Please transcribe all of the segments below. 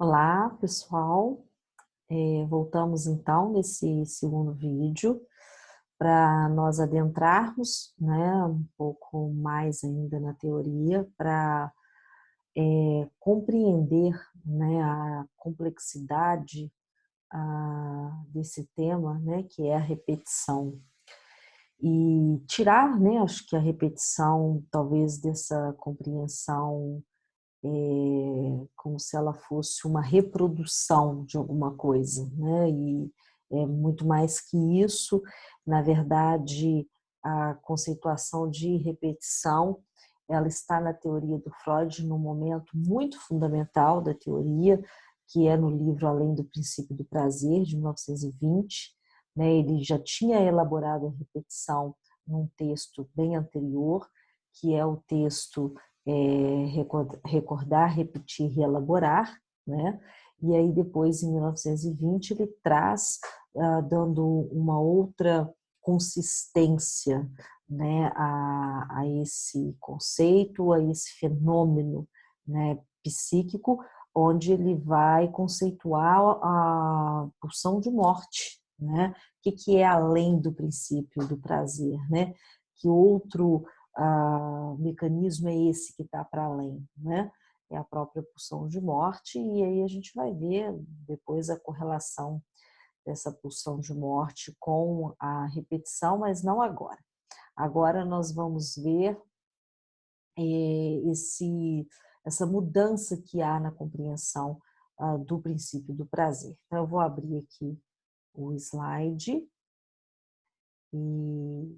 Olá, pessoal. Voltamos então nesse segundo vídeo para nós adentrarmos, né, um pouco mais ainda na teoria para compreender, né, a complexidade desse tema, né, que é a repetição. E tirar, né, acho que a repetição talvez dessa compreensão como se ela fosse uma reprodução de alguma coisa, né? E é muito mais que isso. Na verdade, a conceituação de repetição, ela está na teoria do Freud num momento muito fundamental da teoria, que é no livro Além do Princípio do Prazer, de 1920. Né? Ele já tinha elaborado a repetição num texto bem anterior, que é o texto recordar, repetir e elaborar, né? E aí depois, em 1920, ele traz, dando uma outra consistência, né, a esse conceito, a esse fenômeno, né, psíquico, onde ele vai conceituar a pulsão de morte, né? O que é além do princípio do prazer, né? Que outro mecanismo é esse que está para além, né? É a própria pulsão de morte, e aí a gente vai ver depois a correlação dessa pulsão de morte com a repetição, mas não agora. Agora nós vamos ver essa mudança que há na compreensão do princípio do prazer. Então, eu vou abrir aqui o slide e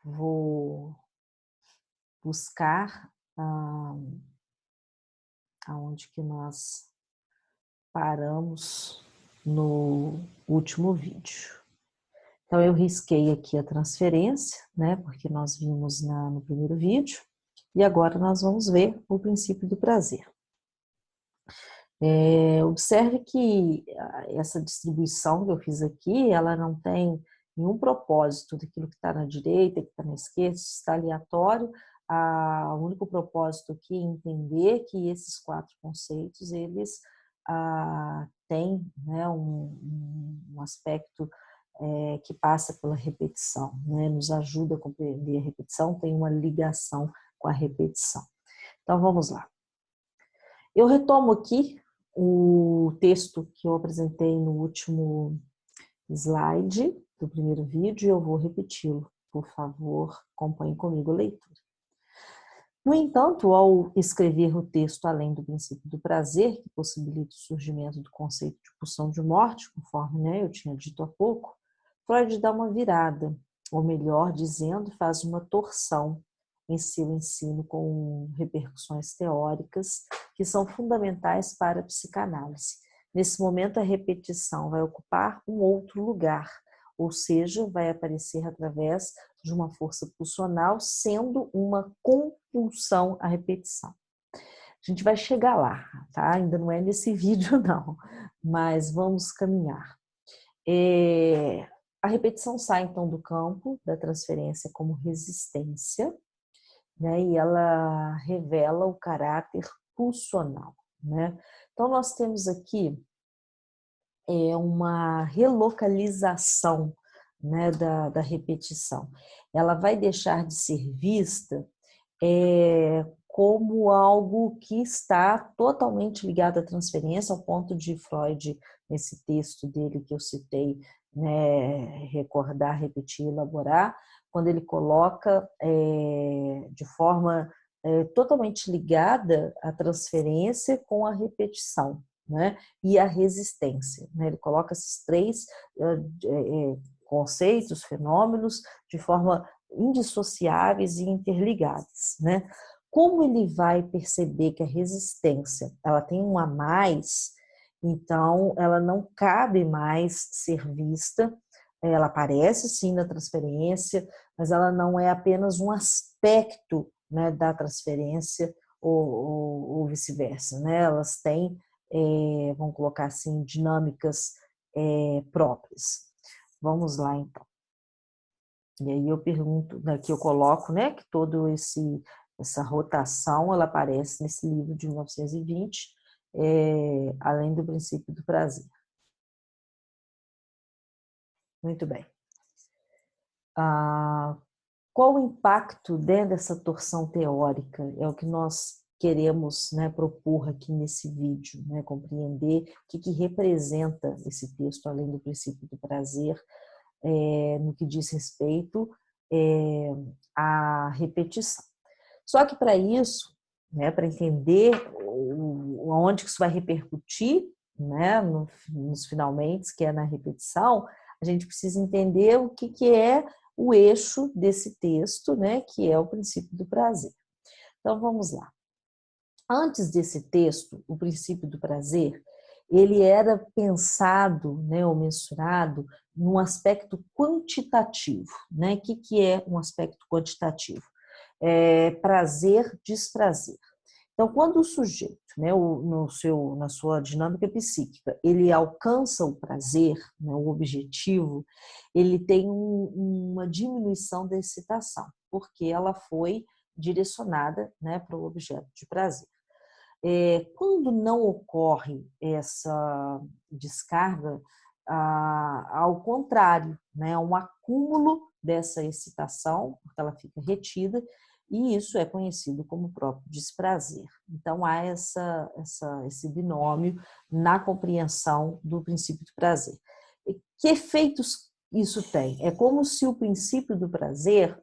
vou buscar aonde que nós paramos no último vídeo. Então, eu risquei aqui a transferência, né, porque nós vimos no primeiro vídeo, e agora nós vamos ver o princípio do prazer. Observe que essa distribuição que eu fiz aqui, ela não tem nenhum propósito daquilo que está na direita, que está na esquerda, está aleatório. O único propósito aqui é entender que esses quatro conceitos, eles têm, né, um aspecto que passa pela repetição, né, nos ajuda a compreender a repetição, tem uma ligação com a repetição. Então, vamos lá. Eu retomo aqui o texto que eu apresentei no último slide do primeiro vídeo e eu vou repeti-lo. Por favor, acompanhe comigo a leitura. No entanto, ao escrever o texto além do princípio do prazer, que possibilita o surgimento do conceito de pulsão de morte, conforme, né, eu tinha dito há pouco, Freud dá uma virada, ou melhor dizendo, faz uma torção em seu ensino com repercussões teóricas que são fundamentais para a psicanálise. Nesse momento, a repetição vai ocupar um outro lugar, ou seja, vai aparecer através de uma força pulsional, sendo uma compulsão à repetição. A gente vai chegar lá, tá? Ainda não é nesse vídeo, não, mas vamos caminhar. A repetição sai, então, do campo da transferência como resistência, né? E ela revela o caráter pulsional, né? Então, nós temos aqui uma relocalização, né, da repetição. Ela vai deixar de ser vista como algo que está totalmente ligado à transferência, ao ponto de Freud, nesse texto dele que eu citei, né, recordar, repetir, elaborar, quando ele coloca de forma totalmente ligada a transferência com a repetição, né, e a resistência. Né? Ele coloca esses três conceitos, fenômenos, de forma indissociáveis e interligadas, né? Como ele vai perceber que a resistência, ela tem um a mais, então ela não cabe mais ser vista, ela aparece sim na transferência, mas ela não é apenas um aspecto, né, da transferência ou vice-versa, né? Elas têm, vamos colocar assim, dinâmicas próprias. Vamos lá então. E aí eu pergunto, aqui eu coloco, né, que essa rotação, ela aparece nesse livro de 1920, além do princípio do prazer. Muito bem. Qual o impacto dessa torção teórica? É o que nós queremos, né, propor aqui nesse vídeo, né, compreender o que representa esse texto, além do princípio do prazer, no que diz respeito à repetição. Só que para isso, né, para entender onde que isso vai repercutir, né, nos finalmente, que é na repetição, a gente precisa entender o que é o eixo desse texto, né, que é o princípio do prazer. Então, vamos lá. Antes desse texto, o princípio do prazer, ele era pensado, né, ou mensurado num aspecto quantitativo, né? O que é um aspecto quantitativo? Prazer, desprazer. Então, quando o sujeito, né, na sua dinâmica psíquica, ele alcança o prazer, né, o objetivo, ele tem uma diminuição da excitação, porque ela foi direcionada, né, para o objeto de prazer. Quando não ocorre essa descarga, ao contrário, né, um acúmulo dessa excitação, porque ela fica retida, e isso é conhecido como próprio desprazer. Então, há esse binômio na compreensão do princípio do prazer. E que efeitos isso tem? É como se o princípio do prazer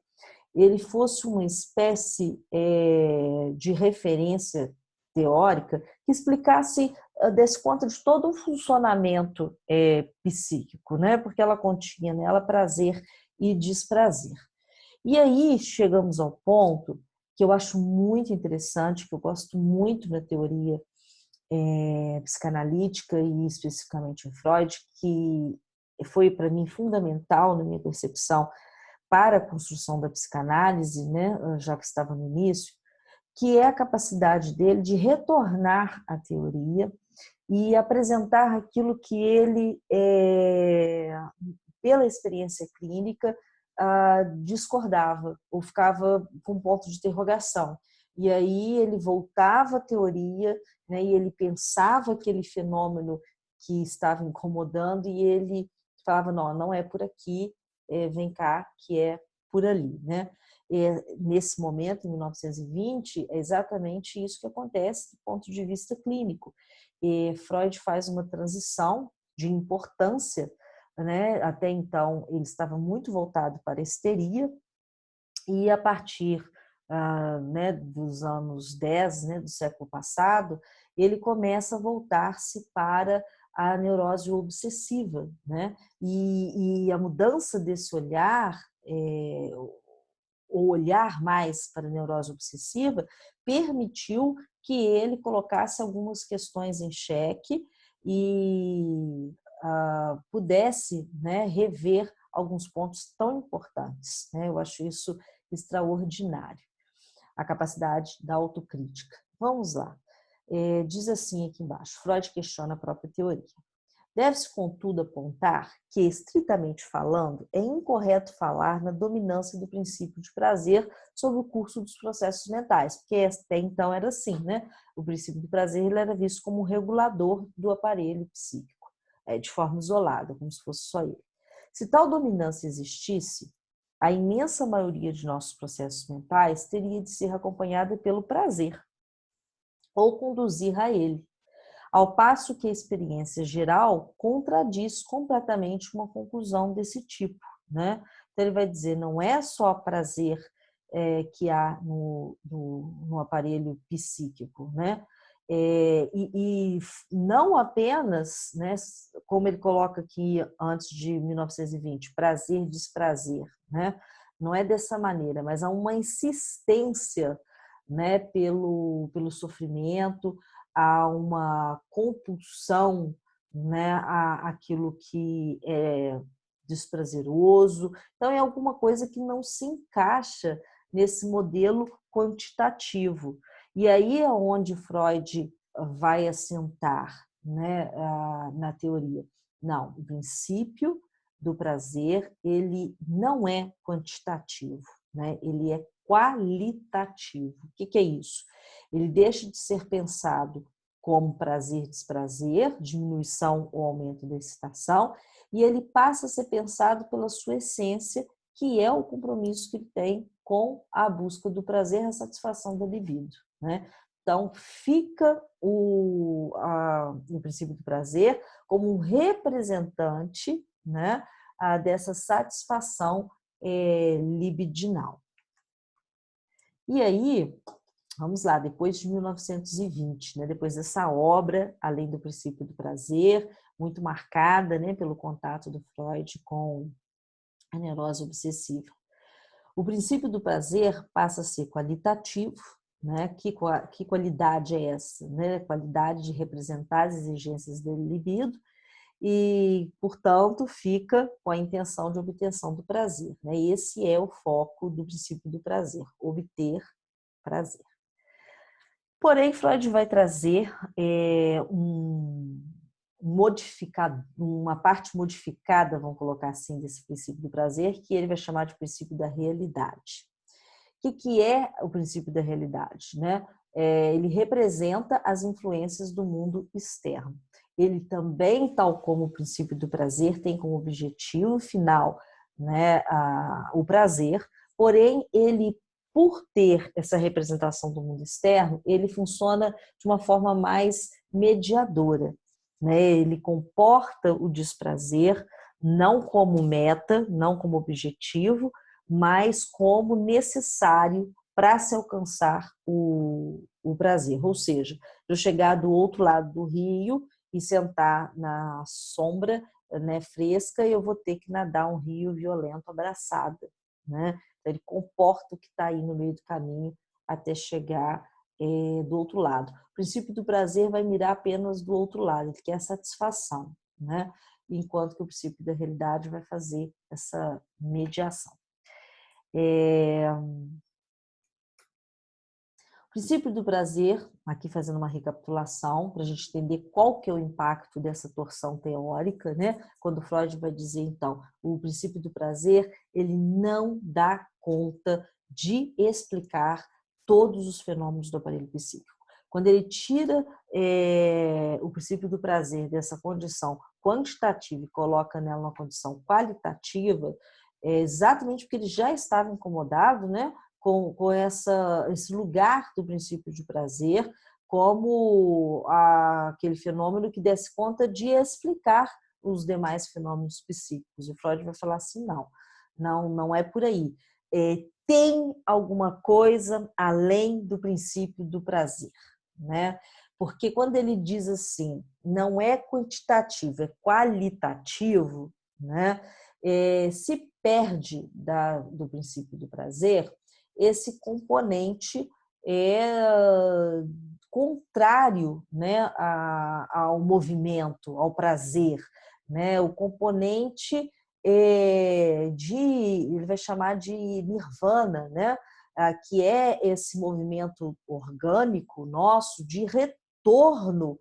ele fosse uma espécie de referência teórica que explicasse, desse conta de todo o funcionamento psíquico, né? Porque ela continha nela prazer e desprazer. E aí chegamos ao ponto que eu acho muito interessante, que eu gosto muito na teoria psicanalítica e especificamente em Freud, que foi para mim fundamental na minha percepção para a construção da psicanálise, né, já que estava no início, que é a capacidade dele de retornar à teoria e apresentar aquilo que ele, pela experiência clínica, discordava ou ficava com ponto de interrogação. E aí ele voltava à teoria, né, e ele pensava aquele fenômeno que estava incomodando e ele falava, não é por aqui, vem cá, que é por ali, né? Nesse momento, em 1920, é exatamente isso que acontece do ponto de vista clínico. Freud faz uma transição de importância, né? Até então ele estava muito voltado para a histeria e a partir né, dos anos 10, né, do século passado, ele começa a voltar-se para a neurose obsessiva, né? E a mudança desse olhar, o olhar mais para a neurose obsessiva, permitiu que ele colocasse algumas questões em xeque e pudesse, né, rever alguns pontos tão importantes, né? Eu acho isso extraordinário, a capacidade da autocrítica. Vamos lá. Diz assim aqui embaixo, Freud questiona a própria teoria. Deve-se, contudo, apontar que, estritamente falando, é incorreto falar na dominância do princípio de prazer sobre o curso dos processos mentais, porque até então era assim, né? O princípio do prazer ele era visto como um regulador do aparelho psíquico, de forma isolada, como se fosse só ele. Se tal dominância existisse, a imensa maioria de nossos processos mentais teria de ser acompanhada pelo prazer, ou conduzir a ele. Ao passo que a experiência geral contradiz completamente uma conclusão desse tipo, né? Então ele vai dizer, não é só prazer que há no aparelho psíquico, né? E não apenas, né, como ele coloca aqui antes de 1920, prazer e desprazer, né? Não é dessa maneira, mas há uma insistência, né, pelo sofrimento, há uma compulsão, né, àquilo que é desprazeroso. Então, é alguma coisa que não se encaixa nesse modelo quantitativo. E aí é onde Freud vai assentar, né, na teoria. Não, o princípio do prazer, ele não é quantitativo, né? Ele é qualitativo. O que é isso? Ele deixa de ser pensado como prazer e desprazer, diminuição ou aumento da excitação, e ele passa a ser pensado pela sua essência, que é o compromisso que ele tem com a busca do prazer, a satisfação da libido, né? Então, fica o princípio do prazer como um representante, né, dessa satisfação libidinal. E aí, vamos lá, depois de 1920, né, depois dessa obra, além do princípio do prazer, muito marcada, né, pelo contato do Freud com a neurose obsessiva, o princípio do prazer passa a ser qualitativo, né? Que qualidade é essa? Né? Qualidade de representar as exigências do libido e, portanto, fica com a intenção de obtenção do prazer. Né? Esse é o foco do princípio do prazer, obter prazer. Porém, Freud vai trazer uma parte modificada, vamos colocar assim, desse princípio do prazer, que ele vai chamar de princípio da realidade. O que é o princípio da realidade? Né? Ele representa as influências do mundo externo. Ele também, tal como o princípio do prazer, tem como objetivo final, né, o prazer, porém, ele, por ter essa representação do mundo externo, ele funciona de uma forma mais mediadora. Né? Ele comporta o desprazer não como meta, não como objetivo, mas como necessário para se alcançar o prazer. Ou seja, eu chegar do outro lado do rio e sentar na sombra, né, fresca, eu vou ter que nadar um rio violento abraçada. Né? Então, ele comporta o que está aí no meio do caminho até chegar do outro lado. O princípio do prazer vai mirar apenas do outro lado, ele quer a satisfação, né? Enquanto que o princípio da realidade vai fazer essa mediação. O princípio do prazer, aqui fazendo uma recapitulação, para a gente entender qual que é o impacto dessa torção teórica, né? Quando Freud vai dizer, então, o princípio do prazer, ele não dá conta de explicar todos os fenômenos do aparelho psíquico. Quando ele tira o princípio do prazer dessa condição quantitativa e coloca nela uma condição qualitativa, é exatamente porque ele já estava incomodado, né, com esse lugar do princípio de prazer como aquele fenômeno que desse conta de explicar os demais fenômenos psíquicos. E Freud vai falar assim, não é por aí. Tem alguma coisa além do princípio do prazer, né? Porque quando ele diz assim, não é quantitativo, é qualitativo, né? Se perde do princípio do prazer esse componente contrário, né, ao movimento, ao prazer, né? O componente ele vai chamar de nirvana, né? Que é esse movimento orgânico nosso de retorno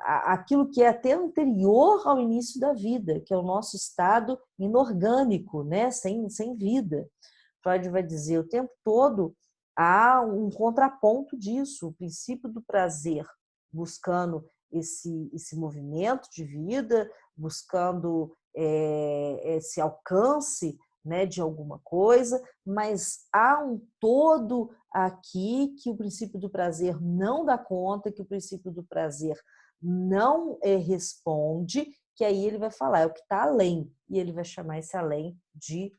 aquilo que é até anterior ao início da vida, que é o nosso estado inorgânico, né? sem vida. Freud vai dizer o tempo todo há um contraponto disso, o princípio do prazer, buscando esse movimento de vida, buscando esse alcance, né, de alguma coisa, mas há um todo aqui que o princípio do prazer não dá conta, que o princípio do prazer não responde, que aí ele vai falar, é o que está além, e ele vai chamar esse além de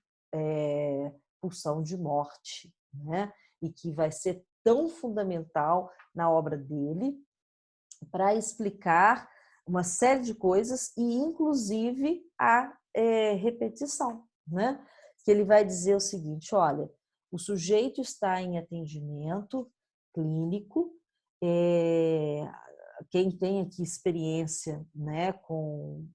pulsão de morte, né? E que vai ser tão fundamental na obra dele para explicar uma série de coisas e, inclusive, a repetição, né? Que ele vai dizer o seguinte, olha, o sujeito está em atendimento clínico, quem tem aqui experiência, né, com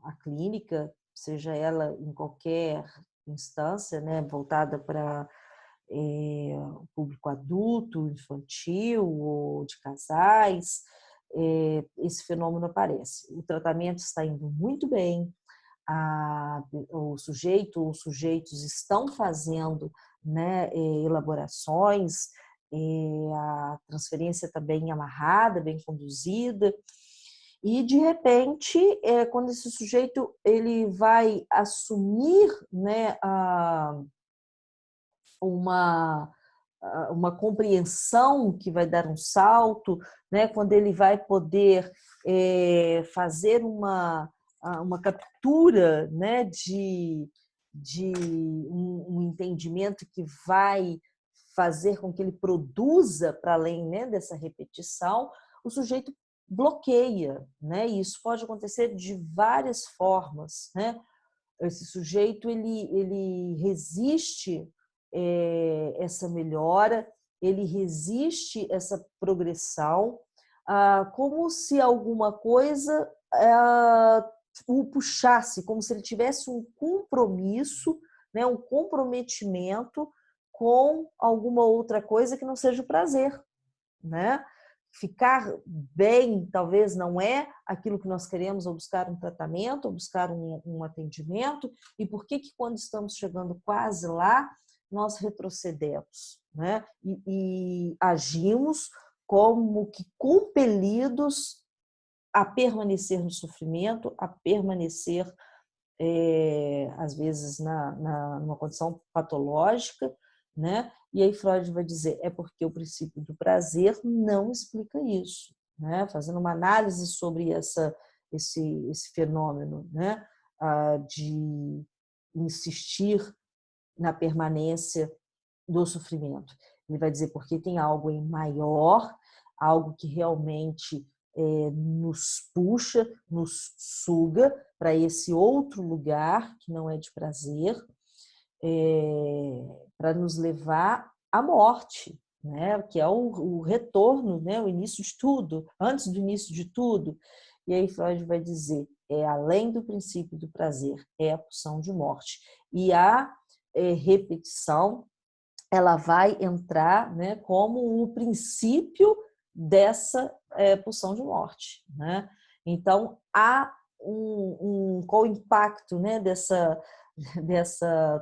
a clínica, seja ela em qualquer instância, né, voltada para o público adulto, infantil ou de casais, esse fenômeno aparece. O tratamento está indo muito bem, o sujeito ou os sujeitos estão fazendo, né, elaborações a transferência está bem amarrada, bem conduzida, e de repente, quando esse sujeito ele vai assumir, né, uma compreensão que vai dar um salto, né, quando ele vai poder fazer uma captura, né, de um entendimento que vai fazer com que ele produza para além, né, dessa repetição, o sujeito bloqueia, né? E isso pode acontecer de várias formas, né? Esse sujeito ele resiste essa melhora, ele resiste essa progressão, como se alguma coisa o puxasse, como se ele tivesse um compromisso, né, um comprometimento com alguma outra coisa que não seja o prazer, né? Ficar bem talvez não é aquilo que nós queremos, ou buscar um tratamento, ou buscar um atendimento, e por que quando estamos chegando quase lá, nós retrocedemos, né? E agimos como que compelidos a permanecer no sofrimento, a permanecer, às vezes, numa condição patológica, né? E aí Freud vai dizer, é porque o princípio do prazer não explica isso, né? Fazendo uma análise sobre esse fenômeno, né? De insistir na permanência do sofrimento. Ele vai dizer porque tem algo em maior, algo que realmente nos puxa, nos suga para esse outro lugar que não é de prazer, para nos levar à morte, né? Que é o retorno, né? O início de tudo, antes do início de tudo. E aí Freud vai dizer, além do princípio do prazer, é a pulsão de morte. E a repetição, ela vai entrar, né, como o princípio dessa pulsão de morte, né? Então, há qual o impacto, né, dessa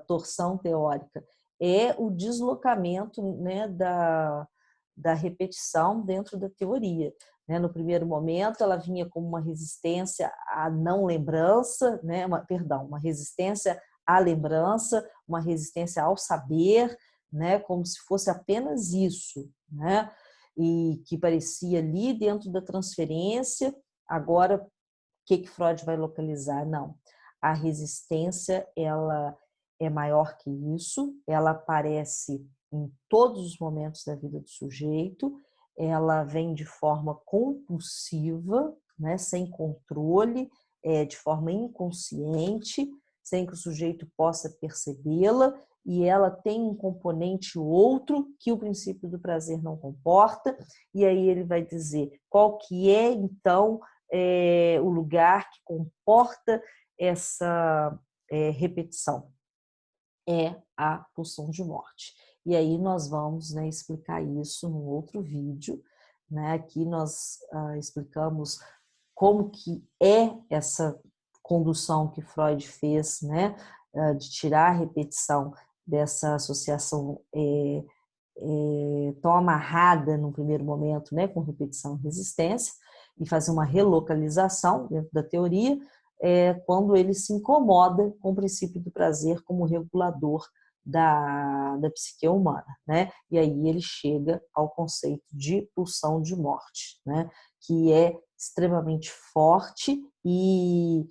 torção teórica? É o deslocamento, né, da repetição dentro da teoria. Né? No primeiro momento, ela vinha como uma resistência à não lembrança, né? Uma resistência à lembrança, uma resistência ao saber, né? Como se fosse apenas isso, né? E que parecia ali dentro da transferência. Agora, o que Freud vai localizar? Não, a resistência ela é maior que isso, ela aparece em todos os momentos da vida do sujeito, ela vem de forma compulsiva, né, sem controle, de forma inconsciente, sem que o sujeito possa percebê-la, e ela tem um componente outro que o princípio do prazer não comporta, e aí ele vai dizer qual que é, então, o lugar que comporta essa repetição. É a pulsão de morte. E aí nós vamos, né, explicar isso num outro vídeo. Né? Aqui nós explicamos como que é essa condução que Freud fez, né, de tirar a repetição dessa associação tão amarrada no primeiro momento, né, com repetição e resistência, e fazer uma relocalização dentro da teoria, quando ele se incomoda com o princípio do prazer como regulador da psique humana, né? E aí ele chega ao conceito de pulsão de morte, né? Que é extremamente forte e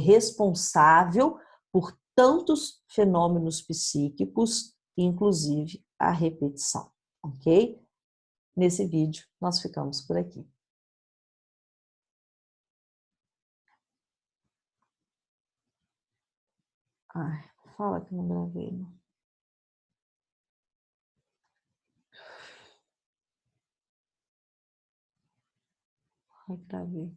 responsável por tantos fenômenos psíquicos, inclusive a repetição, ok? Nesse vídeo nós ficamos por aqui. Ai, fala que não gravei. Ai, gravei.